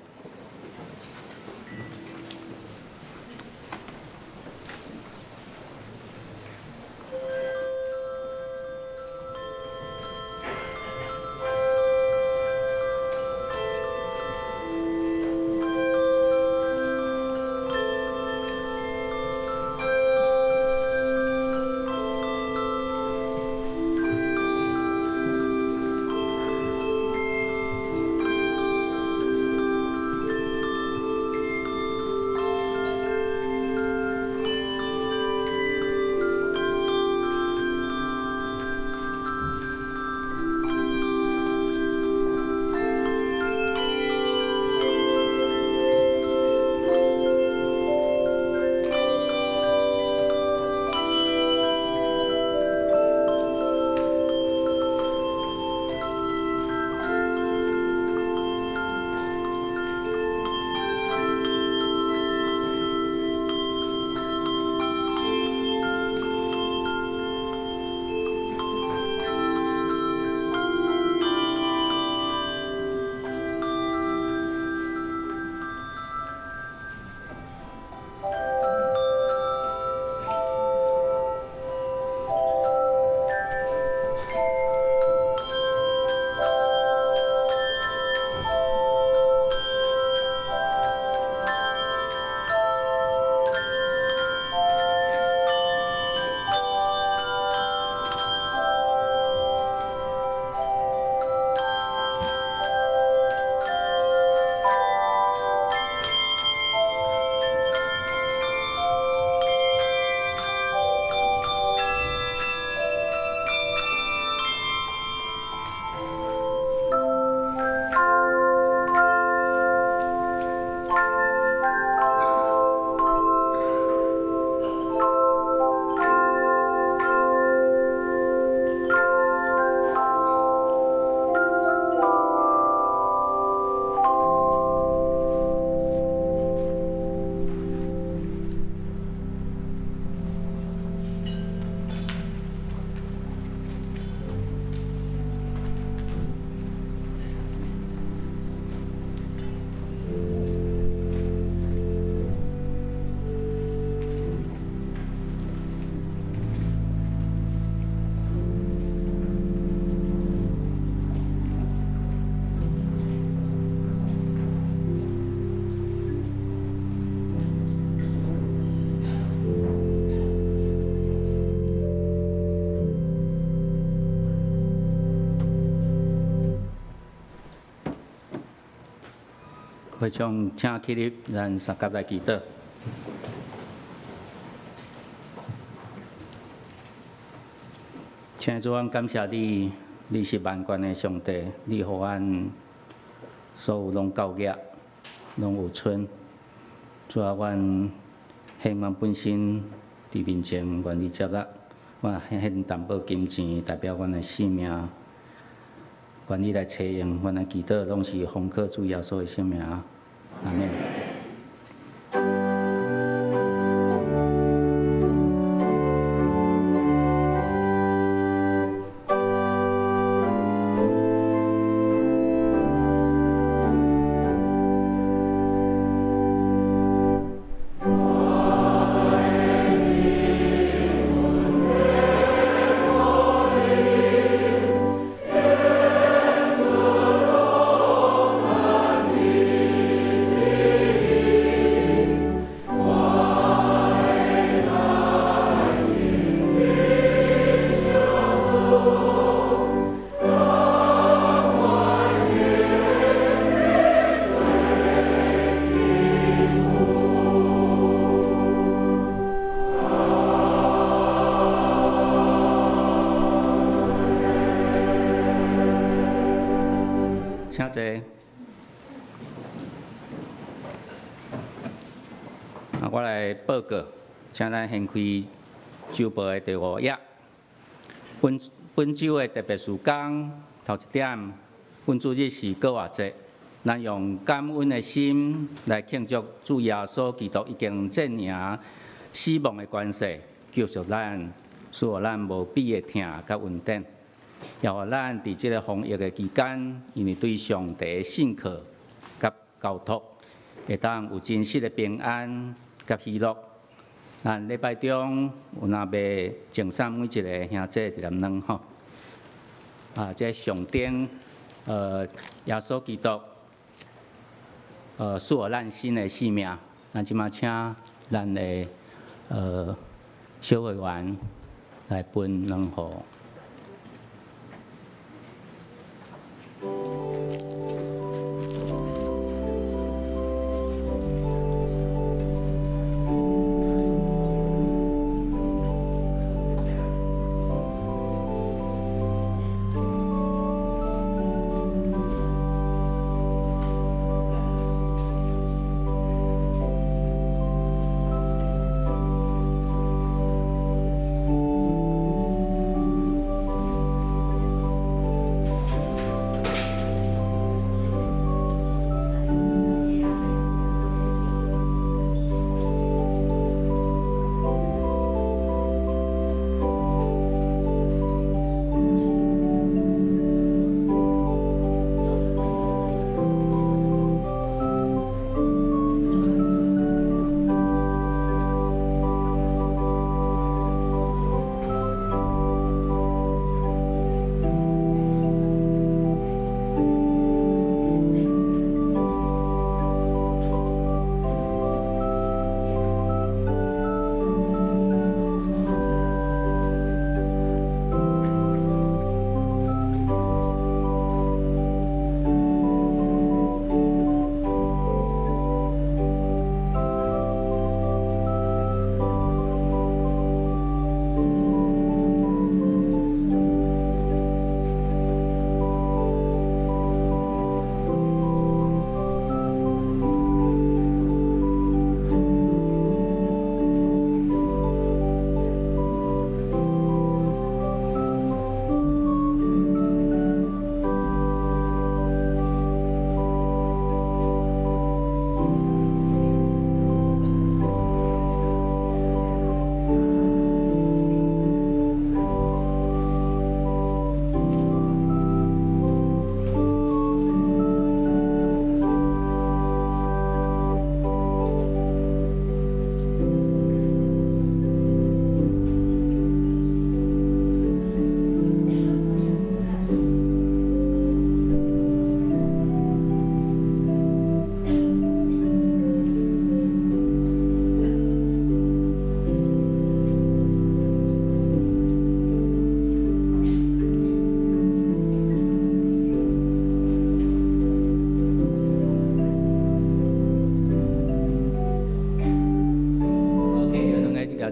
Speaker 2: 会将请起立，咱三甲来祈祷。请主，阮感谢你，你是万权的上帝，你予阮所有拢交业，拢有存。主啊，阮献阮本身伫面前，愿意接纳，我献淡薄金钱，代表阮的性命。愿意来采用，阮的祈祷拢是奉靠主耶稣的圣名，阿免。请坐。我来报告，请咱掀开周报的第5页。本周的特别事工头一点，本主日是过活节，咱用感恩的心来庆祝主耶稣基督已经证明死亡的关系，救赎咱，使互咱无比的疼甲稳定，也互咱伫即个防疫的期间，因为对上帝的信靠甲交托，会当有真实的平安甲喜乐。咱礼拜中有若要敬赏每一个兄弟一粒卵吼，这上顶耶稣基督赐互咱新的生命。咱即马请咱的小会员来分卵互。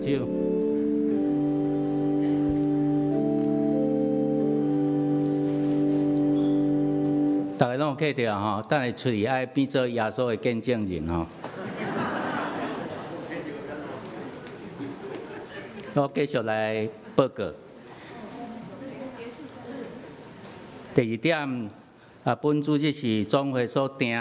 Speaker 2: 手。大家拢有记着吼，等下出去爱变做耶稣的见证人吼。我继续来报告。第二点，本主日是总会所定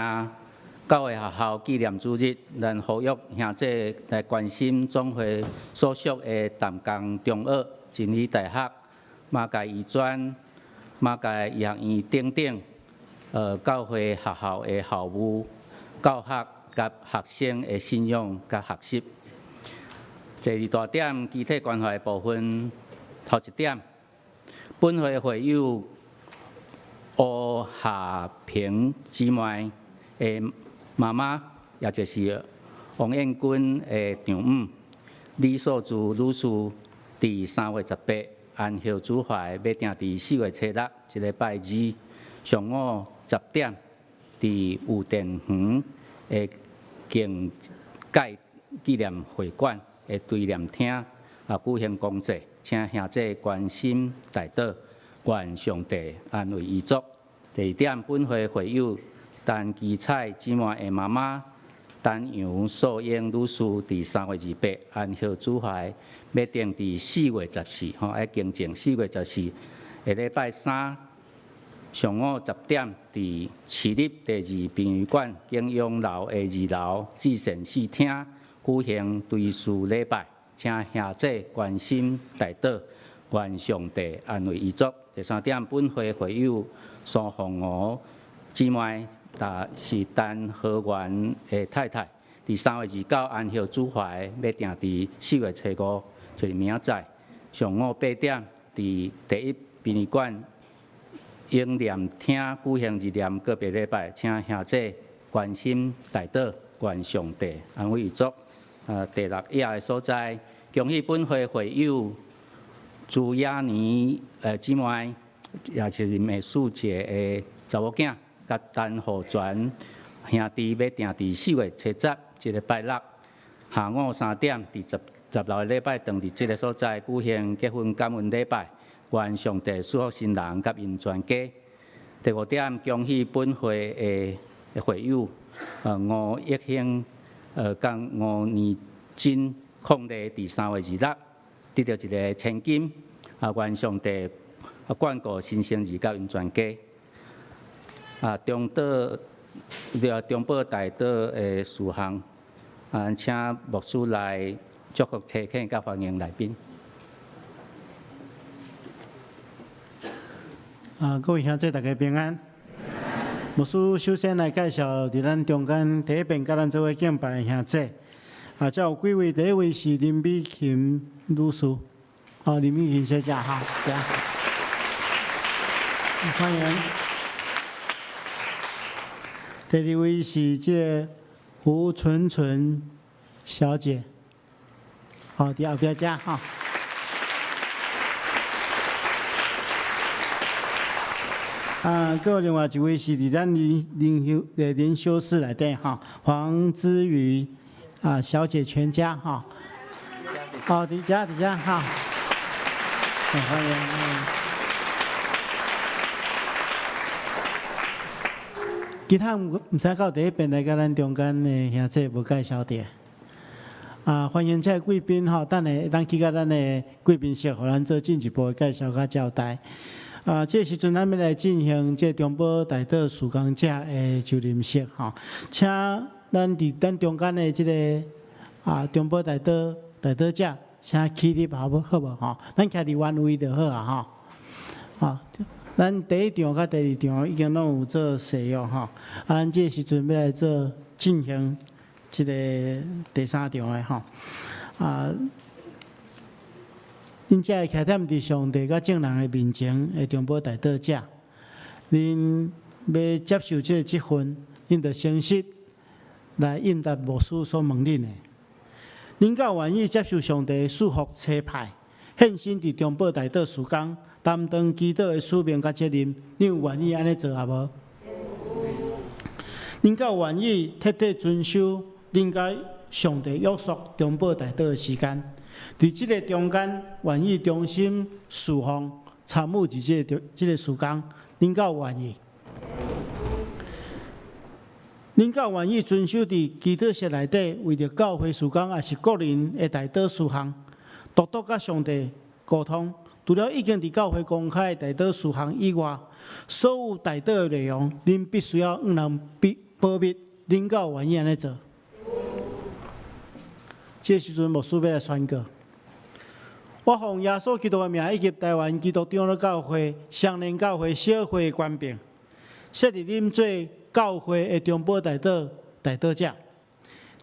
Speaker 2: 9个学校纪念主日，咱呼吁兄弟来关心总会所属的淡江中学、真理大学、马街医专、马街医学院等等，教会学校的校务、教学甲学生的信仰甲学习。第二大点，具体关怀的部分，头一点，本会会友吴夏平姊妹的妈妈，也就是王彦君的丈母李素珠女士，伫3月18安孝主怀要定伫4月7日，一礼拜二上午10点，伫武殿园的敬介纪念会馆的对念厅举行公祭，请兄弟关心代祷，愿上帝安慰遗族。第二点，本会会友陈基彩姊妹的妈妈陈杨素英女士，伫3月28安孝主怀要定伫4月14，爱敬正4月14下礼拜3上午10点，伫市立第2殡仪馆景仰楼的2楼至善寺厅举行追思礼拜，请兄姐关心大德，愿上帝安慰遗族。第三点，本会会友苏凤娥姊妹，是陈和元的太太。伫3月29安息主怀，要定伫4月初5，就是明仔载上午8点，伫第1殡仪馆应念厅举行纪念告别礼拜，请兄姐关心大德，愿上帝安慰遗族。第6页的所在，恭喜本会会友朱亚妮姊妹，也就是美术节的查某囝，甲陈浩全兄弟要定伫4月初10，即个拜六下午3点，伫16个礼拜堂伫即个所在举行结婚感恩礼拜，愿上帝祝福新人甲因全家。第5点，恭喜本会的会友吴益兴甲吴年真伉俪伫3月26得到一个千金，愿上帝眷顾新生儿甲因全家。中保大道的事项，请牧师来祝福车客甲欢迎来宾。
Speaker 1: 各位兄弟大家平安。牧师首先来介绍伫咱中间第一遍甲咱做伙敬拜的兄弟。这有几位，第一位是林美琴女士，林美琴小姐好，对啊，欢迎。第二位是这胡纯纯小姐，好，伫后壁遮哈。还有另外一位是伫咱灵修室内底哈，黄之瑜小姐全家哈，伫遮哈，欢迎。其他唔使到第一遍来甲咱中间的兄弟无介绍的。欢迎这贵宾吼，等下咱去甲咱的贵宾室，互咱做进一步的介绍甲交代。这时阵咱要来进行这中保大道事工者的就任式吼，请咱伫咱中间的这个中保大道者，请起立好无吼？咱徛伫原位就好啊吼。咱第一场甲第二场已经拢有做使用吼，咱这时阵要来做进行这个第三场的吼。恁遮会徛踮伫上帝甲正人的面前的中保大道者，恁要接受这个职分，恁着诚实来应答牧师所问恁的。恁敢愿意接受上帝赐福差派，献身伫中保大道事工？担当基督的使命甲责任，你有愿意安尼做啊无？恁敢有愿意彻底遵守恁甲上帝约束中保大道的时间？伫即个中间，愿意忠心侍奉、参与即个事工，恁敢有愿意？恁敢有愿意遵守伫基督室内底，为着教会事工，也是个人的大道事项，独独甲上帝沟通？除了已经伫教会公开的大道事项以外，所有大道的内容，恁必须要向人保密。恁敢有愿意安尼做？这时阵牧师要来宣告：我奉耶稣基督的名，以及台湾基督长老教会、双连教会小会的官兵，设立恁做教会的中保大道者。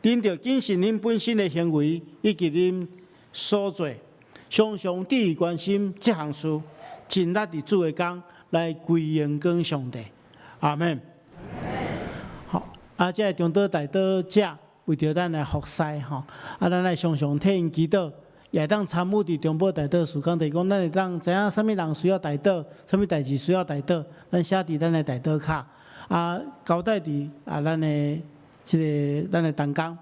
Speaker 1: 恁着谨慎恁本身的行为，以及恁所做。常常注意关心这项事，尽力伫主的工来归荣光上帝。阿门。好，这中道大道者为着咱来服侍吼，咱来常常替因祈祷，也当参与伫中保大道事工。就是讲，咱会当知影啥物人需要大道，啥物代志需要大道，咱写伫咱的大道卡，交代伫咱的咱的同工，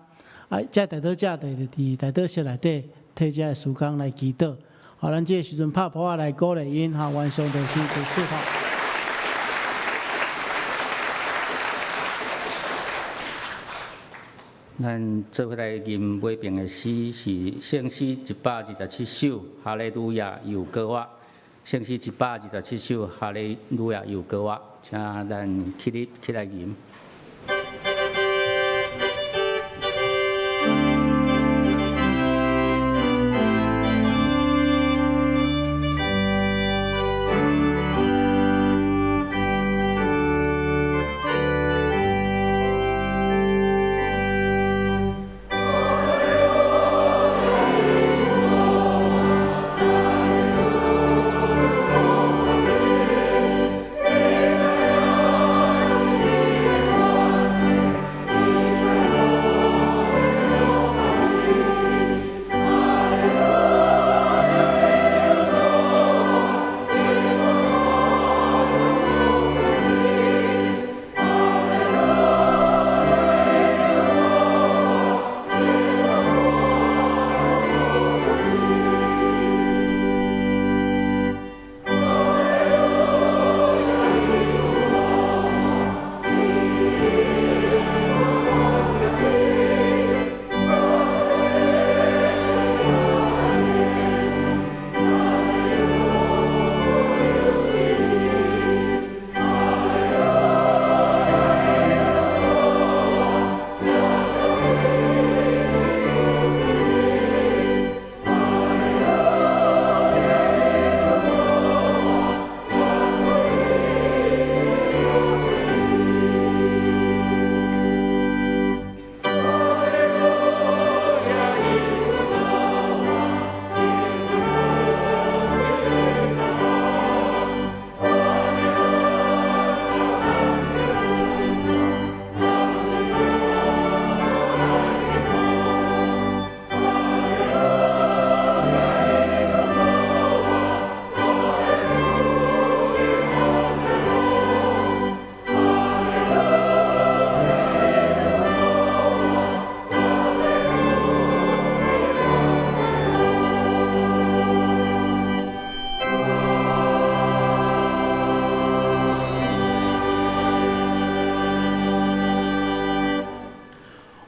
Speaker 1: 这大道者伫大道室内底。替这个事工来祈祷，咱这个时阵拍谱来鼓励因，愿上帝赐福祝福。
Speaker 2: 咱做伙来吟尾边的诗是圣诗127首，哈利路亚有歌我。圣诗127首，哈利路亚有歌我，请咱起来吟。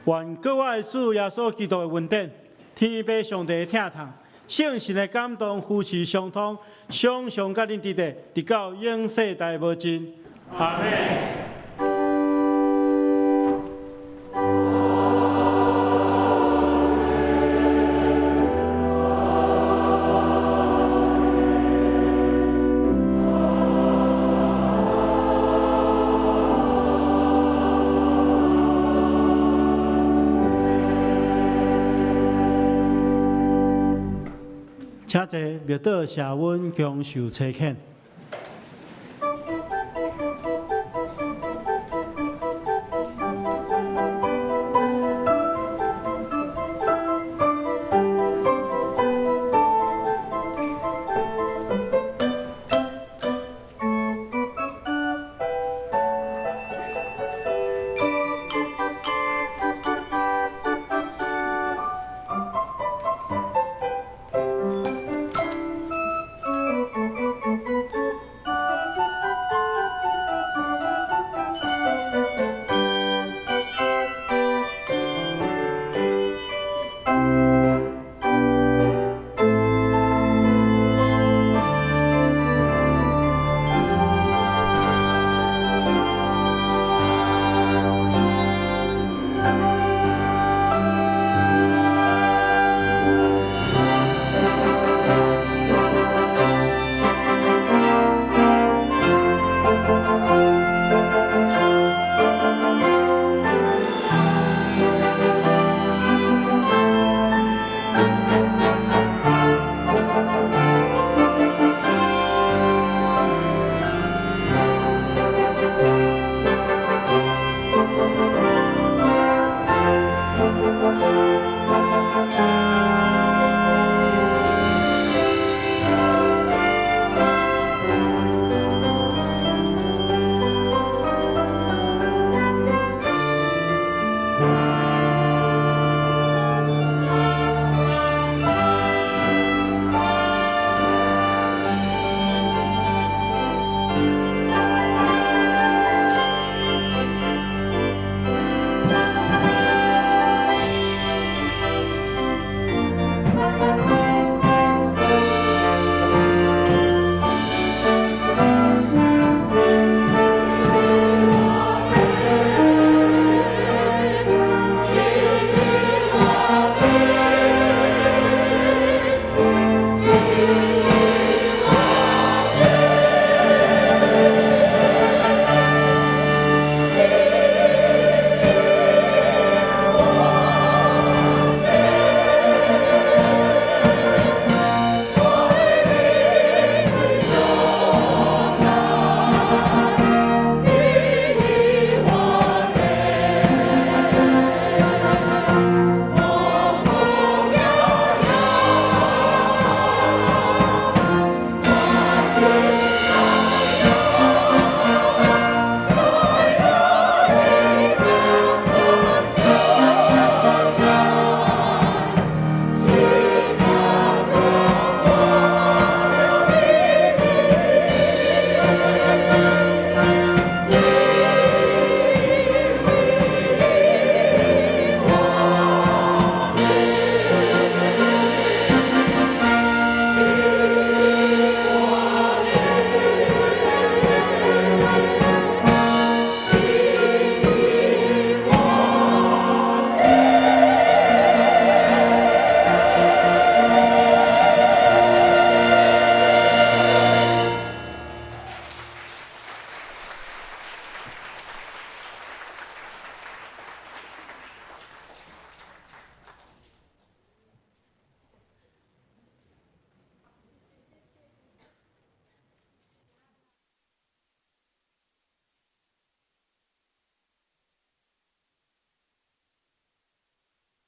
Speaker 1: 愿各位主耶稣基督的恩典，天父上帝的疼痛，圣神的感动，夫妻相通，常常甲恁伫地，直到永世代无尽。阿门。请坐，庙道谢阮共受差遣。